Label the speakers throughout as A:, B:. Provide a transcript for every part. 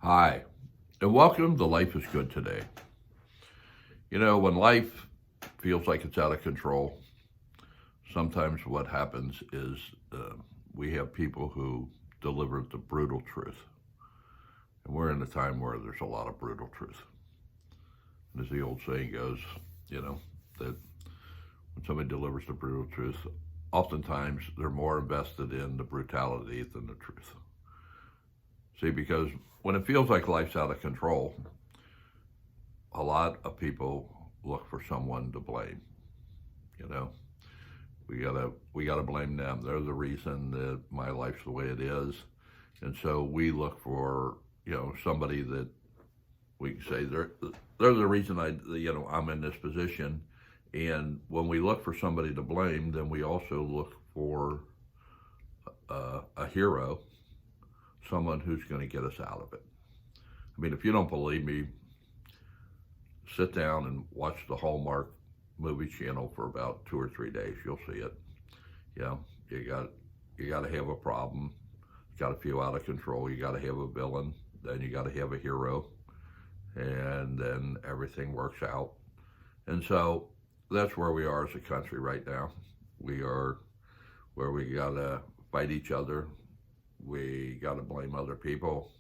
A: Hi, and welcome to Life is Good Today. You know, when life feels like it's out of control, sometimes what happens is we have people who deliver the brutal truth. And we're in a time where there's a lot of brutal truth. And as the old saying goes, you know, that when somebody delivers the brutal truth, oftentimes they're more invested in the brutality than the truth. See, because when it feels like life's out of control, a lot of people look for someone to blame. You know, we gotta blame them. They're the reason that my life's the way it is, and so we look for somebody that we can say they're the reason I'm in this position. And when we look for somebody to blame, then we also look for a hero, someone who's going to get us out of it. I mean, if you don't believe me, sit down and watch the Hallmark movie channel for about 2 or 3 days. You'll see it. You know, you got to have a problem. You got to feel out of control. You got to have a villain. Then you got to have a hero, and then everything works out. And so that's where we are as a country right now. We are where we got to fight each other. We got to blame other people.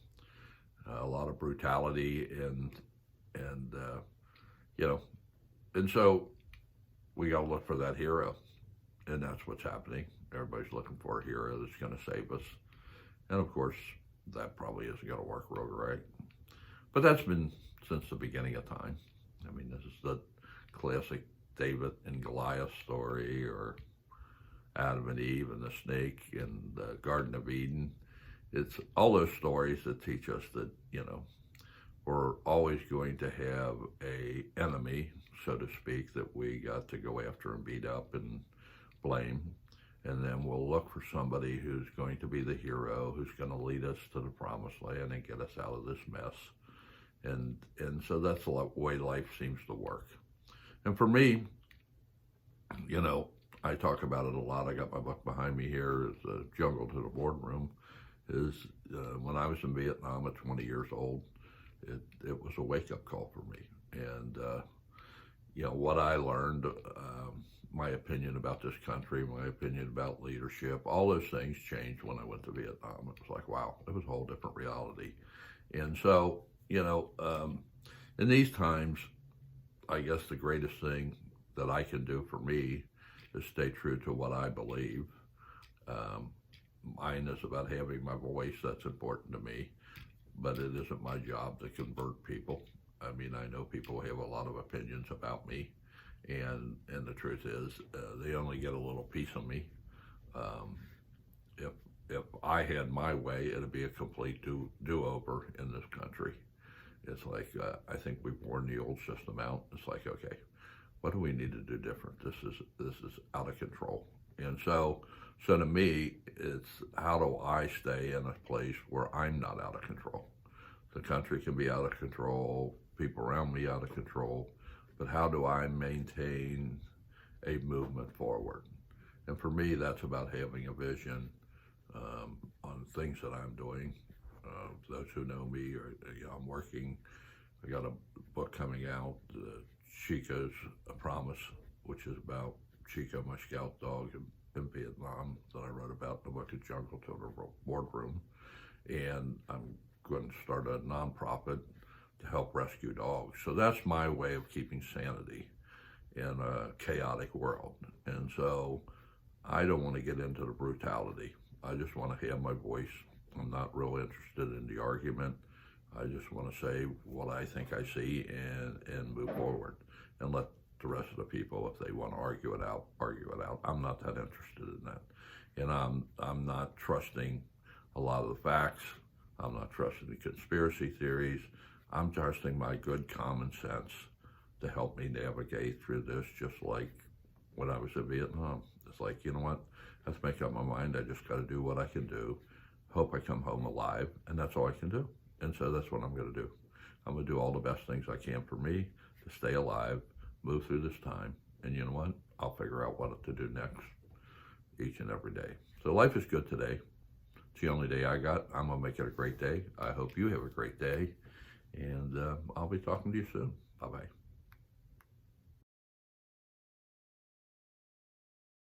A: A lot of brutality and you know, and so we got to look for that hero, and that's what's happening. Everybody's looking for a hero that's going to save us, and of course, that probably isn't going to work real right. But that's been since the beginning of time. I mean, this is the classic David and Goliath story, or Adam and Eve and the snake in the Garden of Eden. It's all those stories that teach us that we're always going to have a enemy, so to speak, that we got to go after and beat up and blame. And then we'll look for somebody who's going to be the hero, who's going to lead us to the promised land and get us out of this mess. And so that's the way life seems to work. And for me, I talk about it a lot. I got my book behind me here, is The Jungle to the Boardroom. Is when I was in Vietnam at 20 years old, it was a wake-up call for me. And what I learned, my opinion about this country, my opinion about leadership, all those things changed when I went to Vietnam. It was like, wow, it was a whole different reality. And so in these times, I guess the greatest thing that I can do for me is stay true to what I believe. Um, Mine is about having my voice. That's important to me, but it isn't my job to convert people. I mean, I know people have a lot of opinions about me, and the truth is, they only get a little piece of me. Um, if if I had my way, it'd be a complete do over in this country. It's like I think we've worn the old system out. It's like, okay, what do we need to do different? This is out of control. And so to me, it's how do I stay in a place where I'm not out of control? The country can be out of control, people around me out of control, but how do I maintain a movement forward? And for me, that's about having a vision on things that I'm doing. Those who know me, I'm working. I got a book coming out, Chica's A Promise, which is about Chica, my scout dog in Vietnam, that I wrote about in the book, A Jungle to the Boardroom. And I'm going to start a nonprofit to help rescue dogs. So that's my way of keeping sanity in a chaotic world. And so I don't want to get into the brutality. I just want to have my voice. I'm not real interested in the argument. I just want to say what I think I see and move forward and let the rest of the people, if they want to argue it out, argue it out. I'm not that interested in that. And I'm not trusting a lot of the facts. I'm not trusting the conspiracy theories. I'm trusting my good common sense to help me navigate through this, just like when I was in Vietnam. It's like, you know what? I have to make up my mind. I just got to do what I can do. Hope I come home alive, and that's all I can do. And so that's what I'm going to do. I'm going to do all the best things I can for me to stay alive, move through this time, and you know what? I'll figure out what to do next each and every day. So life is good today. It's the only day I got. I'm going to make it a great day. I hope you have a great day. And I'll be talking to you soon. Bye.